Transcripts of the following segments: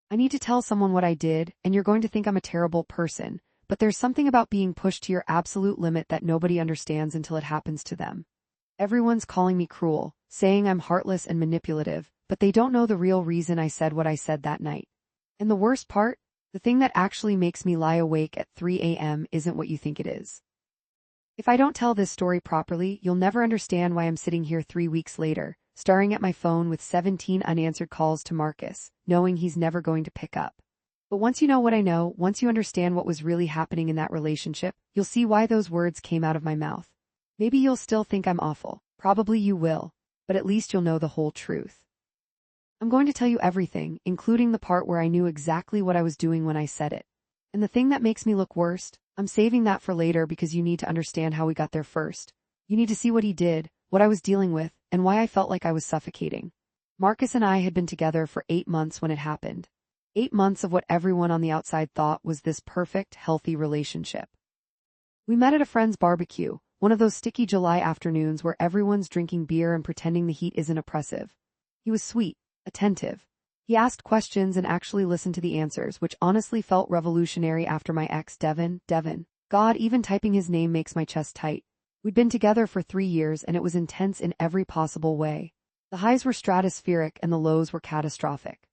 I need to tell someone what I did, and you're going to think I'm a terrible person, but there's something about being pushed to your absolute limit that nobody understands until it happens to them. Everyone's calling me cruel, saying I'm heartless and manipulative, but they don't know the real reason I said what I said that night. And the worst part? The thing that actually makes me lie awake at 3 a.m. isn't what you think it is. If I don't tell this story properly, you'll never understand why I'm sitting here 3 weeks later, staring at my phone with 17 unanswered calls to Marcus, knowing he's never going to pick up. But once you know what I know, once you understand what was really happening in that relationship, you'll see why those words came out of my mouth. Maybe you'll still think I'm awful. Probably you will, but at least you'll know the whole truth. I'm going to tell you everything, including the part where I knew exactly what I was doing when I said it. And the thing that makes me look worst, I'm saving that for later because you need to understand how we got there first. You need to see what he did, what I was dealing with, and why I felt like I was suffocating. Marcus and I had been together for 8 months when it happened. 8 months of what everyone on the outside thought was this perfect, healthy relationship. We met at a friend's barbecue, one of those sticky July afternoons where everyone's drinking beer and pretending the heat isn't oppressive. He was sweet, attentive. He asked questions and actually listened to the answers, which honestly felt revolutionary after my ex, Devin. God, even typing his name makes my chest tight. We'd been together for 3 years and it was intense in every possible way. The highs were stratospheric and the lows were catastrophic.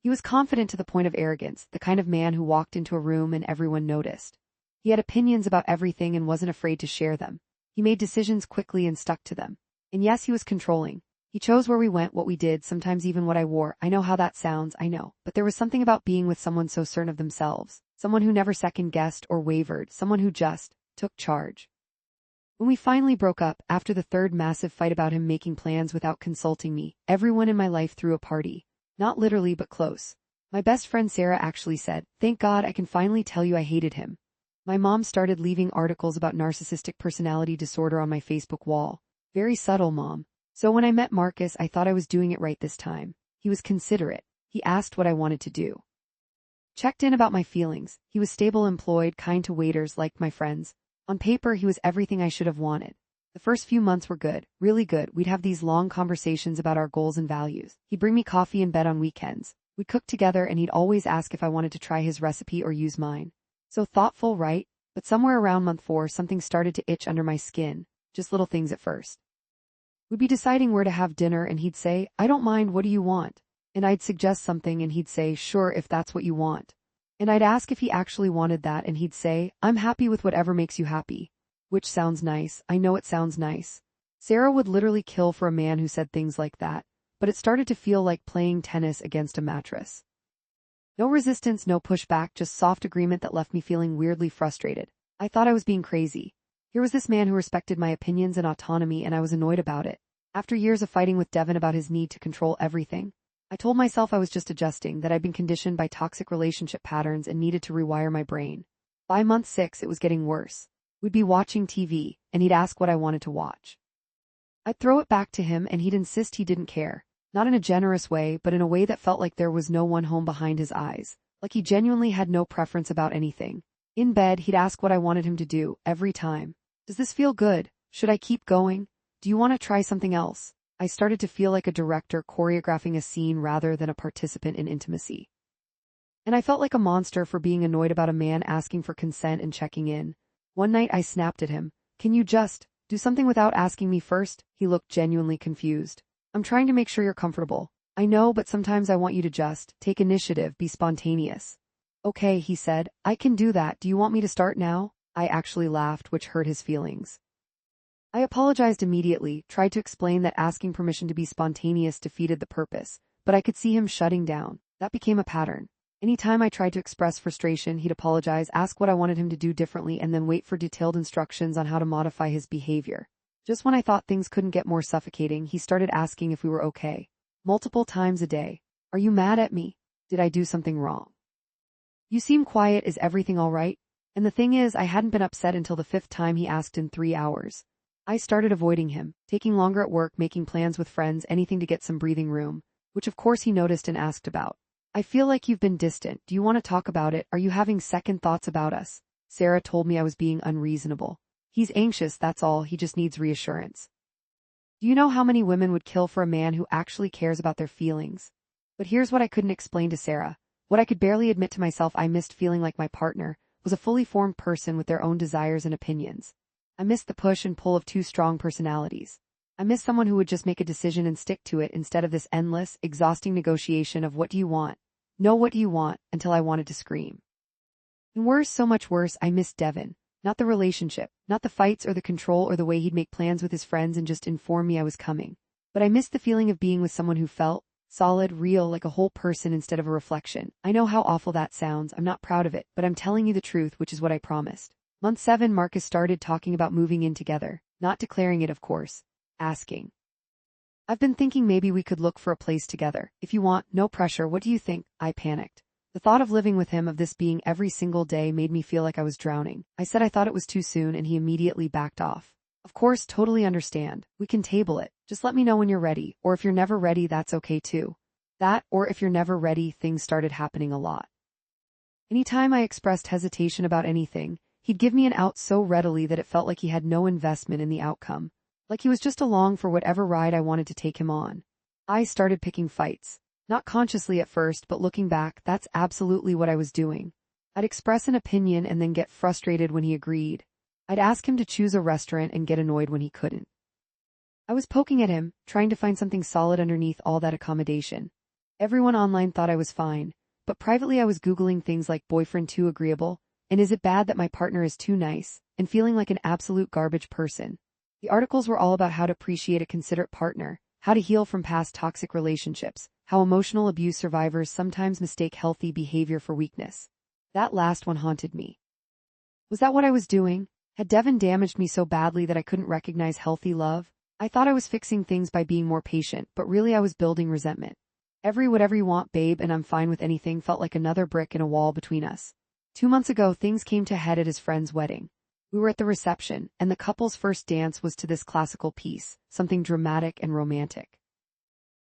He was confident to the point of arrogance, the kind of man who walked into a room and everyone noticed. He had opinions about everything and wasn't afraid to share them. He made decisions quickly and stuck to them. And yes, he was controlling. He chose where we went, what we did, sometimes even what I wore. I know how that sounds, I know. But there was something about being with someone so certain of themselves. Someone who never second-guessed or wavered. Someone who just took charge. When we finally broke up, after the third massive fight about him making plans without consulting me, everyone in my life threw a party. Not literally, but close. My best friend Sarah actually said, "Thank God I can finally tell you I hated him." My mom started leaving articles about narcissistic personality disorder on my Facebook wall. Very subtle, Mom. So when I met Marcus, I thought I was doing it right this time. He was considerate. He asked what I wanted to do. Checked in about my feelings. He was stable, employed, kind to waiters, liked my friends. On paper, he was everything I should have wanted. The first few months were good, really good. We'd have these long conversations about our goals and values. He'd bring me coffee in bed on weekends. We'd cook together and he'd always ask if I wanted to try his recipe or use mine. So thoughtful, right? But somewhere around month 4, something started to itch under my skin. Just little things at first. We'd be deciding where to have dinner and he'd say, "I don't mind, what do you want?" And I'd suggest something and he'd say, "Sure, if that's what you want." And I'd ask if he actually wanted that and he'd say, "I'm happy with whatever makes you happy." Which sounds nice, I know it sounds nice. Sarah would literally kill for a man who said things like that, but it started to feel like playing tennis against a mattress. No resistance, no pushback, just soft agreement that left me feeling weirdly frustrated. I thought I was being crazy. Here was this man who respected my opinions and autonomy, and I was annoyed about it. After years of fighting with Devin about his need to control everything, I told myself I was just adjusting, that I'd been conditioned by toxic relationship patterns and needed to rewire my brain. By month 6, it was getting worse. We'd be watching TV, and he'd ask what I wanted to watch. I'd throw it back to him, and he'd insist he didn't care. Not in a generous way, but in a way that felt like there was no one home behind his eyes. Like he genuinely had no preference about anything. In bed, he'd ask what I wanted him to do, every time. "Does this feel good? Should I keep going? Do you want to try something else?" I started to feel like a director choreographing a scene rather than a participant in intimacy. And I felt like a monster for being annoyed about a man asking for consent and checking in. One night I snapped at him, "Can you just do something without asking me first?" He looked genuinely confused. "I'm trying to make sure you're comfortable." "I know, but sometimes I want you to just take initiative, be spontaneous." "Okay," he said, "I can do that. Do you want me to start now?" I actually laughed, which hurt his feelings. I apologized immediately, tried to explain that asking permission to be spontaneous defeated the purpose, but I could see him shutting down. That became a pattern. Anytime I tried to express frustration, he'd apologize, ask what I wanted him to do differently, and then wait for detailed instructions on how to modify his behavior. Just when I thought things couldn't get more suffocating, he started asking if we were okay. Multiple times a day. "Are you mad at me? Did I do something wrong? You seem quiet, is everything all right?" And the thing is, I hadn't been upset until the 5th time he asked in 3 hours. I started avoiding him, taking longer at work, making plans with friends, anything to get some breathing room, which of course he noticed and asked about. "I feel like you've been distant. Do you want to talk about it? Are you having second thoughts about us?" Sarah told me I was being unreasonable. "He's anxious, that's all, he just needs reassurance." Do you know how many women would kill for a man who actually cares about their feelings? But here's what I couldn't explain to Sarah. What I could barely admit to myself, I missed feeling like my partner was a fully formed person with their own desires and opinions. I missed the push and pull of two strong personalities. I missed someone who would just make a decision and stick to it instead of this endless, exhausting negotiation of what do you want? No, what do you want? Until I wanted to scream. And worse, so much worse, I missed Devin. Not the relationship, not the fights or the control or the way he'd make plans with his friends and just inform me I was coming. But I missed the feeling of being with someone who felt solid, real, like a whole person instead of a reflection. I know how awful that sounds, I'm not proud of it, but I'm telling you the truth, which is what I promised. Month 7, Marcus started talking about moving in together, not declaring it, of course, asking. I've been thinking maybe we could look for a place together. If you want, no pressure, what do you think? I panicked. The thought of living with him, of this being every single day, made me feel like I was drowning. I said I thought it was too soon and he immediately backed off. Of course, totally understand. We can table it. Just let me know when you're ready, or if you're never ready, that's okay too. That, or if you're never ready, things started happening a lot. Anytime I expressed hesitation about anything, he'd give me an out so readily that it felt like he had no investment in the outcome. Like he was just along for whatever ride I wanted to take him on. I started picking fights. Not consciously at first, but looking back, that's absolutely what I was doing. I'd express an opinion and then get frustrated when he agreed. I'd ask him to choose a restaurant and get annoyed when he couldn't. I was poking at him, trying to find something solid underneath all that accommodation. Everyone online thought I was fine, but privately I was Googling things like boyfriend too agreeable, and is it bad that my partner is too nice, and feeling like an absolute garbage person. The articles were all about how to appreciate a considerate partner, how to heal from past toxic relationships, how emotional abuse survivors sometimes mistake healthy behavior for weakness. That last one haunted me. Was that what I was doing? Had Devin damaged me so badly that I couldn't recognize healthy love? I thought I was fixing things by being more patient, but really I was building resentment. Every whatever you want, babe, and I'm fine with anything felt like another brick in a wall between us. 2 months ago, things came to a head at his friend's wedding. We were at the reception, and the couple's first dance was to this classical piece, something dramatic and romantic.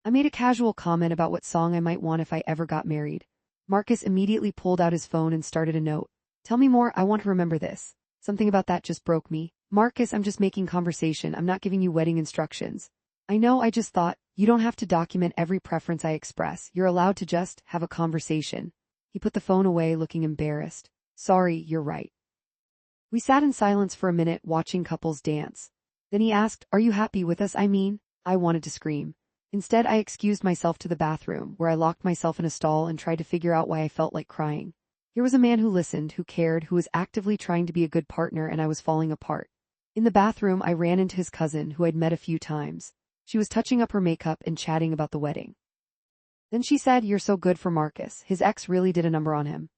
I made a casual comment about what song I might want if I ever got married. Marcus immediately pulled out his phone and started a note. Tell me more, I want to remember this. Something about that just broke me. Marcus, I'm just making conversation, I'm not giving you wedding instructions. I know, I just thought, you don't have to document every preference I express, you're allowed to just have a conversation. He put the phone away, looking embarrassed. Sorry, you're right. We sat in silence for a minute, watching couples dance. Then he asked, are you happy with us? I wanted to scream. Instead, I excused myself to the bathroom, where I locked myself in a stall and tried to figure out why I felt like crying. Here was a man who listened, who cared, who was actively trying to be a good partner, and I was falling apart. In the bathroom, I ran into his cousin, who I'd met a few times. She was touching up her makeup and chatting about the wedding. Then she said, you're so good for Marcus, his ex really did a number on him.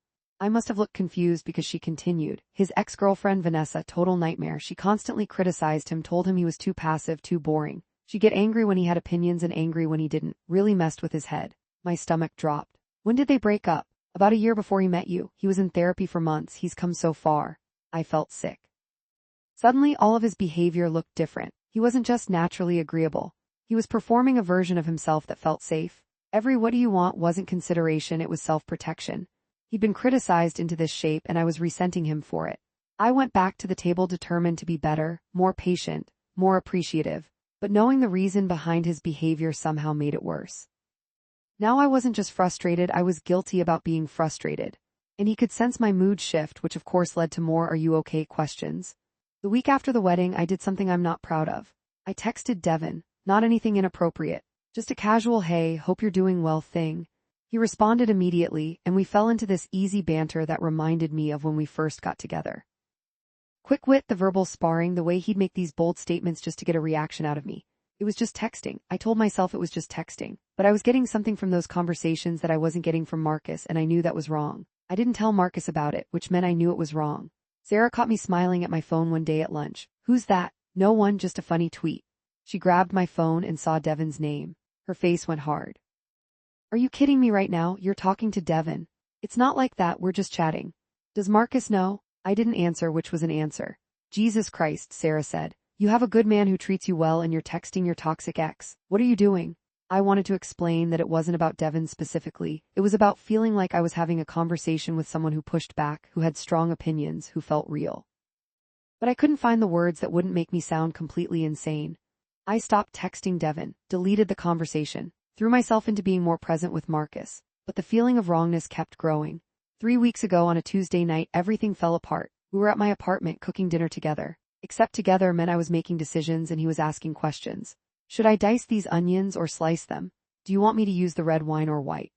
I must have looked confused because she continued. His ex-girlfriend Vanessa, total nightmare. She constantly criticized him, told him he was too passive, too boring. She'd get angry when he had opinions and angry when he didn't. Really messed with his head. My stomach dropped. When did they break up? About a year before he met you. He was in therapy for months. He's come so far. I felt sick. Suddenly, all of his behavior looked different. He wasn't just naturally agreeable. He was performing a version of himself that felt safe. Every what do you want wasn't consideration, it was self-protection. He'd been criticized into this shape and I was resenting him for it. I went back to the table determined to be better, more patient, more appreciative. But knowing the reason behind his behavior somehow made it worse. Now I wasn't just frustrated, I was guilty about being frustrated. And he could sense my mood shift, which of course led to more "are you okay" questions. The week after the wedding, I did something I'm not proud of. I texted Devin, not anything inappropriate, just a casual "hey, hope you're doing well" thing. He responded immediately, and we fell into this easy banter that reminded me of when we first got together. Quick wit, the verbal sparring, the way he'd make these bold statements just to get a reaction out of me. It was just texting. I told myself it was just texting, but I was getting something from those conversations that I wasn't getting from Marcus, and I knew that was wrong. I didn't tell Marcus about it, which meant I knew it was wrong. Sarah caught me smiling at my phone one day at lunch. Who's that? No one, just a funny tweet. She grabbed my phone and saw Devin's name. Her face went hard. Are you kidding me right now? You're talking to Devin. It's not like that, we're just chatting. Does Marcus know? I didn't answer, which was an answer. Jesus Christ, Sarah said. You have a good man who treats you well and you're texting your toxic ex. What are you doing? I wanted to explain that it wasn't about Devin specifically. It was about feeling like I was having a conversation with someone who pushed back, who had strong opinions, who felt real. But I couldn't find the words that wouldn't make me sound completely insane. I stopped texting Devin, deleted the conversation. Threw myself into being more present with Marcus, but the feeling of wrongness kept growing. 3 weeks ago on a Tuesday night, everything fell apart. We were at my apartment cooking dinner together. Except together meant I was making decisions and he was asking questions. Should I dice these onions or slice them? Do you want me to use the red wine or white?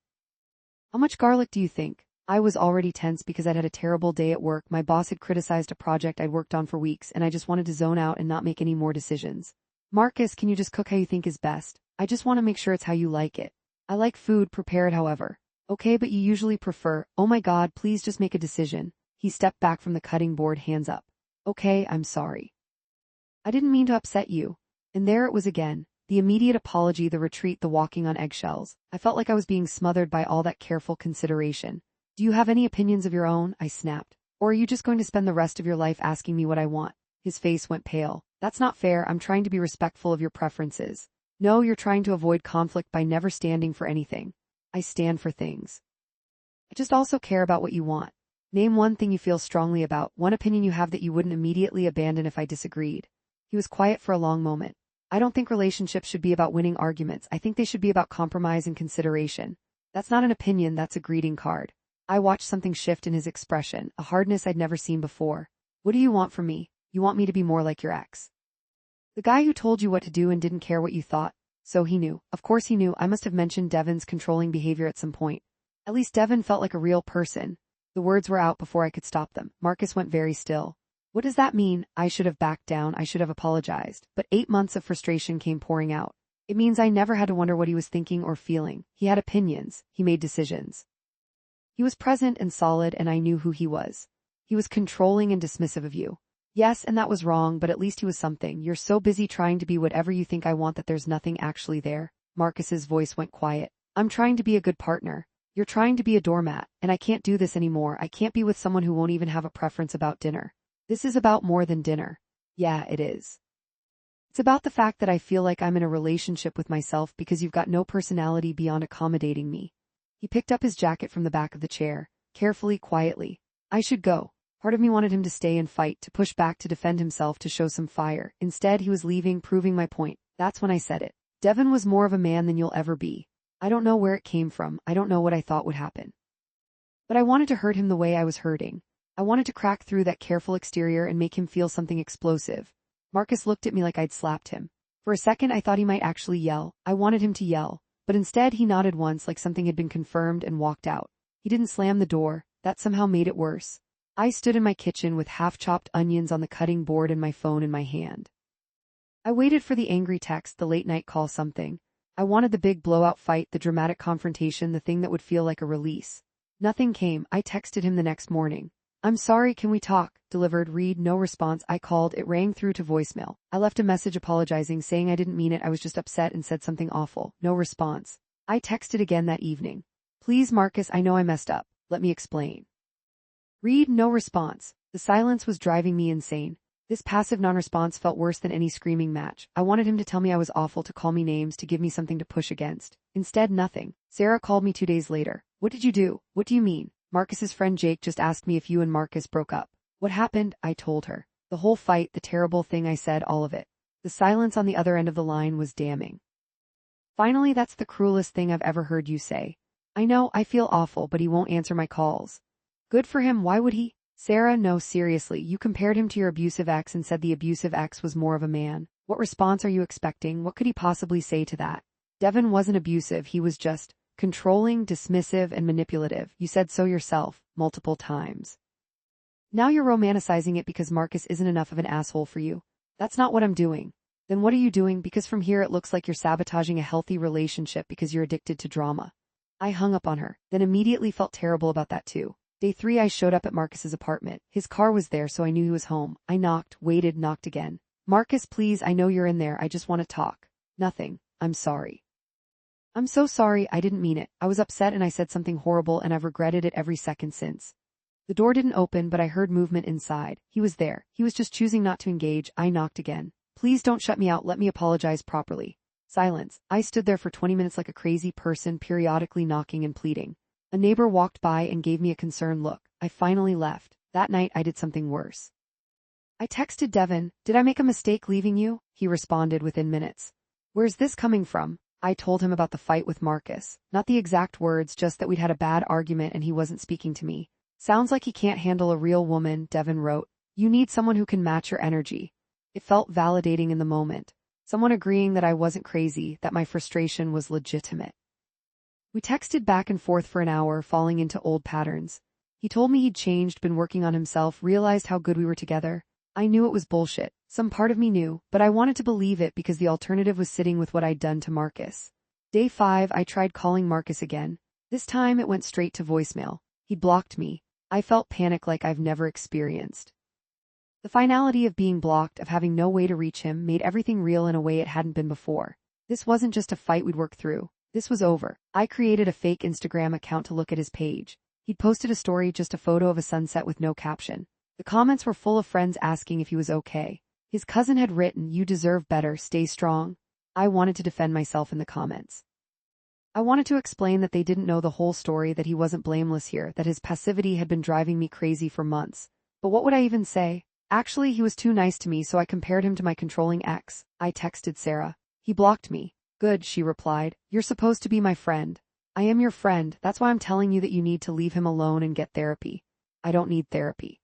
How much garlic do you think? I was already tense because I'd had a terrible day at work. My boss had criticized a project I'd worked on for weeks and I just wanted to zone out and not make any more decisions. Marcus, can you just cook how you think is best? I just want to make sure it's how you like it. I like food prepared however. Okay, but you usually prefer, oh my god, please just make a decision. He stepped back from the cutting board, hands up. Okay, I'm sorry. I didn't mean to upset you. And there it was again. The immediate apology, the retreat, the walking on eggshells. I felt like I was being smothered by all that careful consideration. Do you have any opinions of your own? I snapped. Or are you just going to spend the rest of your life asking me what I want? His face went pale. That's not fair. I'm trying to be respectful of your preferences. No, you're trying to avoid conflict by never standing for anything. I stand for things. I just also care about what you want. Name one thing you feel strongly about, one opinion you have that you wouldn't immediately abandon if I disagreed. He was quiet for a long moment. I don't think relationships should be about winning arguments. I think they should be about compromise and consideration. That's not an opinion, that's a greeting card. I watched something shift in his expression, a hardness I'd never seen before. What do you want from me? You want me to be more like your ex? The guy who told you what to do and didn't care what you thought? So he knew. Of course he knew. I must have mentioned Devon's controlling behavior at some point. At least Devon felt like a real person. The words were out before I could stop them. Marcus went very still. What does that mean? I should have backed down. I should have apologized. But 8 months of frustration came pouring out. It means I never had to wonder what he was thinking or feeling. He had opinions. He made decisions. He was present and solid, and I knew who he was. He was controlling and dismissive of you. Yes, and that was wrong, but at least he was something. You're so busy trying to be whatever you think I want that there's nothing actually there. Marcus's voice went quiet. I'm trying to be a good partner. You're trying to be a doormat, and I can't do this anymore. I can't be with someone who won't even have a preference about dinner. This is about more than dinner. Yeah, it is. It's about the fact that I feel like I'm in a relationship with myself because you've got no personality beyond accommodating me. He picked up his jacket from the back of the chair, carefully, quietly. I should go. Part of me wanted him to stay and fight, to push back, to defend himself, to show some fire. Instead, he was leaving, proving my point. That's when I said it. Devon was more of a man than you'll ever be. I don't know where it came from. I don't know what I thought would happen. But I wanted to hurt him the way I was hurting. I wanted to crack through that careful exterior and make him feel something explosive. Marcus looked at me like I'd slapped him. For a second I thought he might actually yell. I wanted him to yell. But instead he nodded once like something had been confirmed and walked out. He didn't slam the door. That somehow made it worse. I stood in my kitchen with half-chopped onions on the cutting board and my phone in my hand. I waited for the angry text, the late-night call, something. I wanted the big blowout fight, the dramatic confrontation, the thing that would feel like a release. Nothing came. I texted him the next morning. I'm sorry, can we talk? Delivered, read, no response. I called, it rang through to voicemail. I left a message apologizing, saying I didn't mean it, I was just upset and said something awful. No response. I texted again that evening. Please Marcus, I know I messed up. Let me explain. Read, no response. The silence was driving me insane. This passive non-response felt worse than any screaming match. I wanted him to tell me I was awful, to call me names, to give me something to push against. Instead, nothing. Sarah called me 2 days later. What did you do? What do you mean? Marcus's friend Jake just asked me if you and Marcus broke up. What happened? I told her. The whole fight, the terrible thing I said, all of it. The silence on the other end of the line was damning. Finally, that's the cruelest thing I've ever heard you say. I know, I feel awful, but he won't answer my calls. Good for him, why would he? Sarah, no, seriously, you compared him to your abusive ex and said the abusive ex was more of a man. What response are you expecting? What could he possibly say to that? Devon wasn't abusive, he was just controlling, dismissive, and manipulative. You said so yourself, multiple times. Now you're romanticizing it because Marcus isn't enough of an asshole for you. That's not what I'm doing. Then what are you doing? Because from here it looks like you're sabotaging a healthy relationship because you're addicted to drama. I hung up on her, then immediately felt terrible about that too. Day 3 I showed up at Marcus's apartment. His car was there, so I knew he was home. I knocked, waited, knocked again. Marcus, please, I know you're in there, I just want to talk. Nothing. I'm sorry. I'm so sorry, I didn't mean it. I was upset and I said something horrible and I've regretted it every second since. The door didn't open, but I heard movement inside. He was there. He was just choosing not to engage. I knocked again. Please don't shut me out, let me apologize properly. Silence. I stood there for 20 minutes like a crazy person, periodically knocking and pleading. A neighbor walked by and gave me a concerned look. I finally left. That night I did something worse. I texted Devon, did I make a mistake leaving you? He responded within minutes. Where's this coming from? I told him about the fight with Marcus. Not the exact words, just that we'd had a bad argument and he wasn't speaking to me. Sounds like he can't handle a real woman, Devin wrote. You need someone who can match your energy. It felt validating in the moment. Someone agreeing that I wasn't crazy, that my frustration was legitimate. We texted back and forth for an hour, falling into old patterns. He told me he'd changed, been working on himself, realized how good we were together. I knew it was bullshit. Some part of me knew, but I wanted to believe it because the alternative was sitting with what I'd done to Marcus. Day 5, I tried calling Marcus again. This time it went straight to voicemail. He'd blocked me. I felt panic like I've never experienced. The finality of being blocked, of having no way to reach him, made everything real in a way it hadn't been before. This wasn't just a fight we'd worked through. This was over. I created a fake Instagram account to look at his page. He'd posted a story, just a photo of a sunset with no caption. The comments were full of friends asking if he was okay. His cousin had written, "You deserve better, stay strong." I wanted to defend myself in the comments. I wanted to explain that they didn't know the whole story, that he wasn't blameless here, that his passivity had been driving me crazy for months. But what would I even say? Actually, he was too nice to me, so I compared him to my controlling ex. I texted Sarah. He blocked me. Good, she replied. You're supposed to be my friend. I am your friend, that's why I'm telling you that you need to leave him alone and get therapy. I don't need therapy.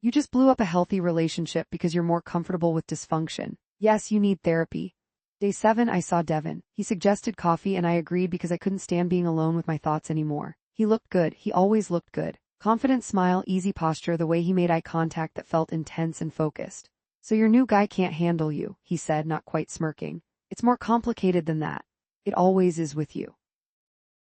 You just blew up a healthy relationship because you're more comfortable with dysfunction. Yes, you need therapy. Day 7, I saw Devin. He suggested coffee and I agreed because I couldn't stand being alone with my thoughts anymore. He looked good, he always looked good. Confident smile, easy posture, the way he made eye contact that felt intense and focused. So your new guy can't handle you, he said, not quite smirking. It's more complicated than that. It always is with you.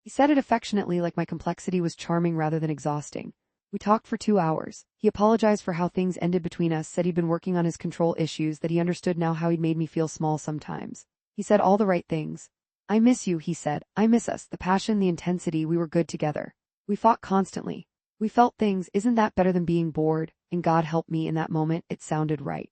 He said it affectionately, like my complexity was charming rather than exhausting. We talked for 2 hours. He apologized for how things ended between us, said he'd been working on his control issues, that he understood now how he'd made me feel small sometimes. He said all the right things. I miss you, he said. I miss us, the passion, the intensity, we were good together. We fought constantly. We felt things, isn't that better than being bored? And God help me, in that moment, it sounded right.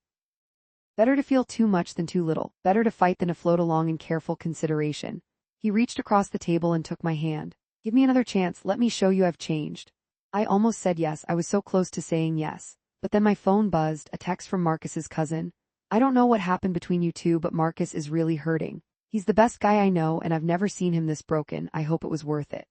Better to feel too much than too little. Better to fight than to float along in careful consideration. He reached across the table and took my hand. Give me another chance, let me show you I've changed. I almost said yes, I was so close to saying yes. But then my phone buzzed, a text from Marcus's cousin. I don't know what happened between you two, but Marcus is really hurting. He's the best guy I know and I've never seen him this broken. I hope it was worth it.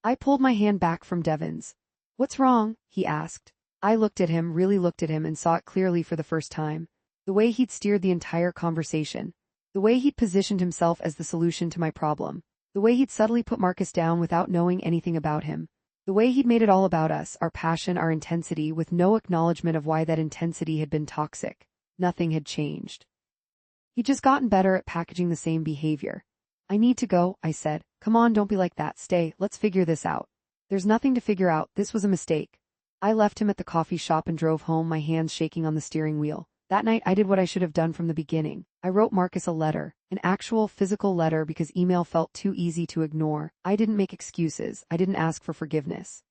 I pulled my hand back from Devin's. What's wrong? He asked. I looked at him, really looked at him, and saw it clearly for the first time. The way he'd steered the entire conversation. The way he'd positioned himself as the solution to my problem. The way he'd subtly put Marcus down without knowing anything about him. The way he'd made it all about us, our passion, our intensity, with no acknowledgement of why that intensity had been toxic. Nothing had changed. He'd just gotten better at packaging the same behavior. I need to go, I said. Come on, don't be like that. Stay, let's figure this out. There's nothing to figure out, this was a mistake. I left him at the coffee shop and drove home, my hands shaking on the steering wheel. That night I did what I should have done from the beginning. I wrote Marcus a letter, an actual physical letter, because email felt too easy to ignore. I didn't make excuses, I didn't ask for forgiveness.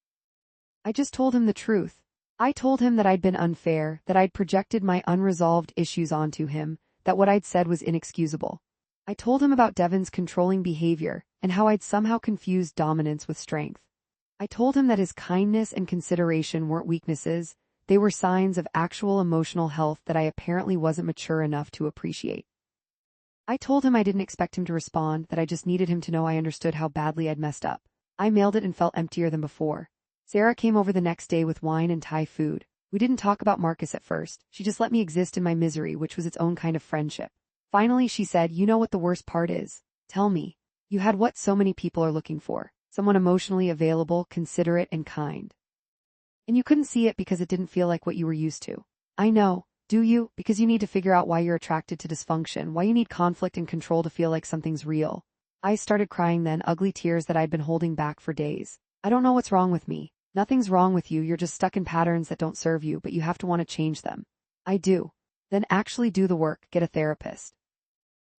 I just told him the truth. I told him that I'd been unfair, that I'd projected my unresolved issues onto him, that what I'd said was inexcusable. I told him about Devin's controlling behavior, and how I'd somehow confused dominance with strength. I told him that his kindness and consideration weren't weaknesses, they were signs of actual emotional health that I apparently wasn't mature enough to appreciate. I told him I didn't expect him to respond, that I just needed him to know I understood how badly I'd messed up. I mailed it and felt emptier than before. Sarah came over the next day with wine and Thai food. We didn't talk about Marcus at first. She just let me exist in my misery, which was its own kind of friendship. Finally, she said, "You know what the worst part is? Tell me. You had what so many people are looking for. Someone emotionally available, considerate, and kind. And you couldn't see it because it didn't feel like what you were used to. I know, do you? Because you need to figure out why you're attracted to dysfunction, why you need conflict and control to feel like something's real." I started crying then, ugly tears that I'd been holding back for days. I don't know what's wrong with me. Nothing's wrong with you, you're just stuck in patterns that don't serve you, but you have to want to change them. I do. Then actually do the work, get a therapist.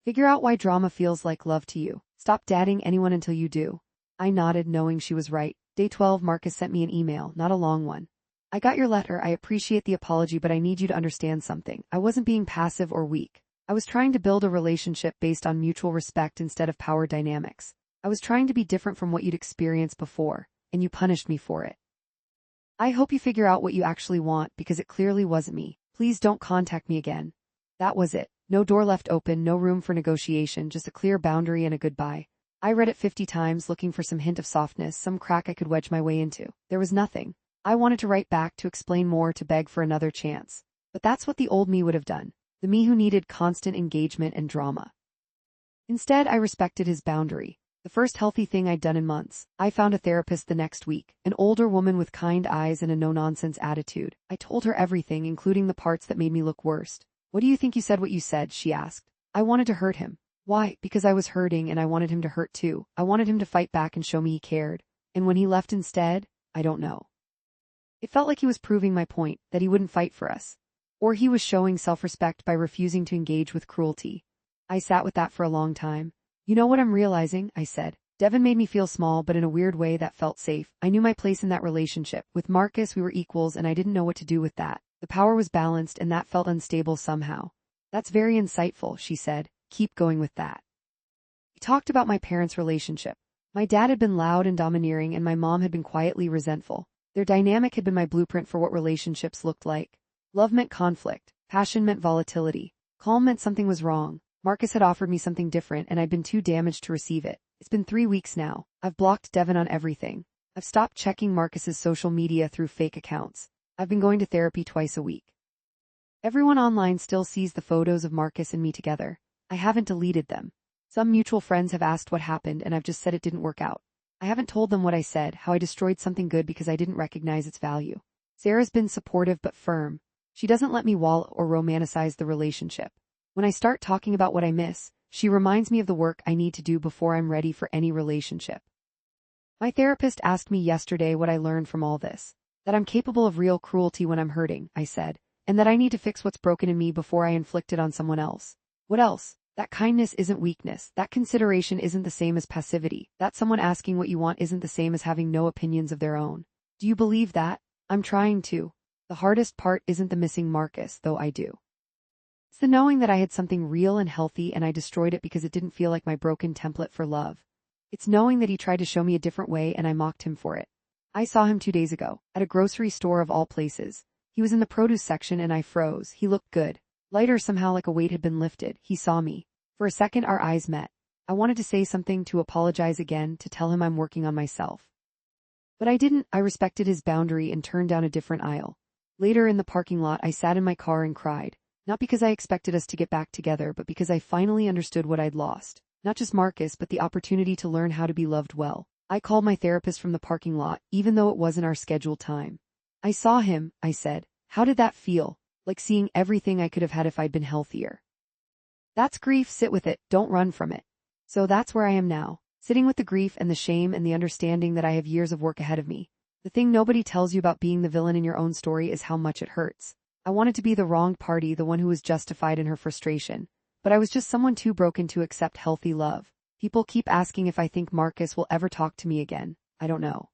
Figure out why drama feels like love to you. Stop dating anyone until you do. I nodded, knowing she was right. Day 12, Marcus sent me an email, not a long one. I got your letter, I appreciate the apology, but I need you to understand something. I wasn't being passive or weak. I was trying to build a relationship based on mutual respect instead of power dynamics. I was trying to be different from what you'd experienced before, and you punished me for it. I hope you figure out what you actually want, because it clearly wasn't me. Please don't contact me again. That was it. No door left open, no room for negotiation, just a clear boundary and a goodbye. I read it 50 times looking for some hint of softness, some crack I could wedge my way into. There was nothing. I wanted to write back, to explain more, to beg for another chance. But that's what the old me would have done. The me who needed constant engagement and drama. Instead, I respected his boundary. The first healthy thing I'd done in months. I found a therapist the next week, an older woman with kind eyes and a no-nonsense attitude. I told her everything, including the parts that made me look worst. "What do you think you said what you said?" she asked. I wanted to hurt him. Why? Because I was hurting and I wanted him to hurt too. I wanted him to fight back and show me he cared. And when he left instead, I don't know. It felt like he was proving my point, that he wouldn't fight for us. Or he was showing self-respect by refusing to engage with cruelty. I sat with that for a long time. "You know what I'm realizing?" I said. "Devin made me feel small, but in a weird way that felt safe. I knew my place in that relationship. With Marcus, we were equals and I didn't know what to do with that. The power was balanced and that felt unstable somehow." "That's very insightful," she said. "Keep going with that." We talked about my parents' relationship. My dad had been loud and domineering and my mom had been quietly resentful. Their dynamic had been my blueprint for what relationships looked like. Love meant conflict. Passion meant volatility. Calm meant something was wrong. Marcus had offered me something different and I'd been too damaged to receive it. It's been 3 weeks now. I've blocked Devin on everything. I've stopped checking Marcus's social media through fake accounts. I've been going to therapy twice a week. Everyone online still sees the photos of Marcus and me together. I haven't deleted them. Some mutual friends have asked what happened and I've just said it didn't work out. I haven't told them what I said, how I destroyed something good because I didn't recognize its value. Sarah's been supportive but firm. She doesn't let me wall or romanticize the relationship. When I start talking about what I miss, she reminds me of the work I need to do before I'm ready for any relationship. My therapist asked me yesterday what I learned from all this. That I'm capable of real cruelty when I'm hurting, I said, and that I need to fix what's broken in me before I inflict it on someone else. What else? That kindness isn't weakness, that consideration isn't the same as passivity, that someone asking what you want isn't the same as having no opinions of their own. Do you believe that? I'm trying to. The hardest part isn't the missing Marcus, though I do. It's the knowing that I had something real and healthy and I destroyed it because it didn't feel like my broken template for love. It's knowing that he tried to show me a different way and I mocked him for it. I saw him 2 days ago, at a grocery store of all places. He was in the produce section and I froze. He looked good. Lighter, somehow like a weight had been lifted. He saw me. For a second our eyes met. I wanted to say something, to apologize again, to tell him I'm working on myself. But I didn't. I respected his boundary and turned down a different aisle. Later in the parking lot I sat in my car and cried. Not because I expected us to get back together, but because I finally understood what I'd lost. Not just Marcus, but the opportunity to learn how to be loved well. I called my therapist from the parking lot, even though it wasn't our scheduled time. "I saw him," I said. "How did that feel?" "Like seeing everything I could have had if I'd been healthier." That's grief. Sit with it. Don't run from it. So that's where I am now. Sitting with the grief and the shame and the understanding that I have years of work ahead of me. The thing nobody tells you about being the villain in your own story is how much it hurts. I wanted to be the wronged party, the one who was justified in her frustration. But I was just someone too broken to accept healthy love. People keep asking if I think Marcus will ever talk to me again. I don't know.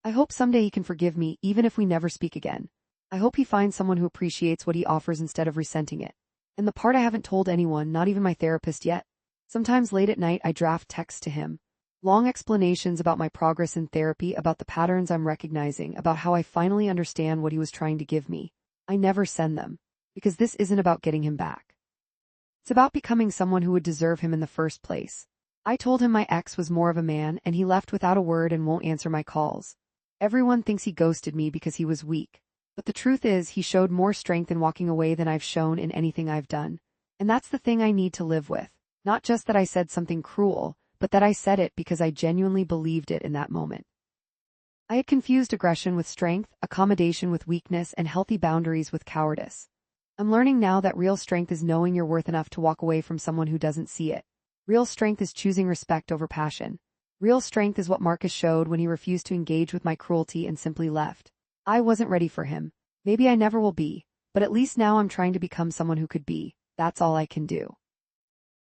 I hope someday he can forgive me, even if we never speak again. I hope he finds someone who appreciates what he offers instead of resenting it. And the part I haven't told anyone, not even my therapist yet. Sometimes late at night I draft texts to him. Long explanations about my progress in therapy, about the patterns I'm recognizing, about how I finally understand what he was trying to give me. I never send them. Because this isn't about getting him back. It's about becoming someone who would deserve him in the first place. I told him my ex was more of a man and he left without a word and won't answer my calls. Everyone thinks he ghosted me because he was weak. But the truth is he showed more strength in walking away than I've shown in anything I've done. And that's the thing I need to live with. Not just that I said something cruel, but that I said it because I genuinely believed it in that moment. I had confused aggression with strength, accommodation with weakness, and healthy boundaries with cowardice. I'm learning now that real strength is knowing you're worth enough to walk away from someone who doesn't see it. Real strength is choosing respect over passion. Real strength is what Marcus showed when he refused to engage with my cruelty and simply left. I wasn't ready for him. Maybe I never will be, but at least now I'm trying to become someone who could be. That's all I can do.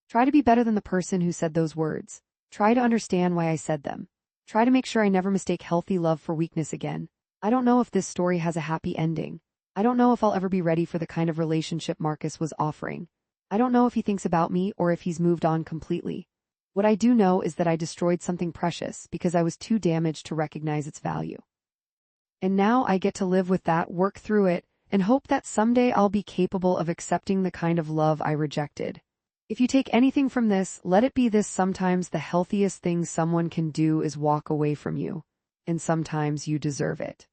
Try to be better than the person who said those words. Try to understand why I said them. Try to make sure I never mistake healthy love for weakness again. I don't know if this story has a happy ending. I don't know if I'll ever be ready for the kind of relationship Marcus was offering. I don't know if he thinks about me or if he's moved on completely. What I do know is that I destroyed something precious because I was too damaged to recognize its value. And now I get to live with that, work through it, and hope that someday I'll be capable of accepting the kind of love I rejected. If you take anything from this, let it be this: sometimes the healthiest thing someone can do is walk away from you, and sometimes you deserve it.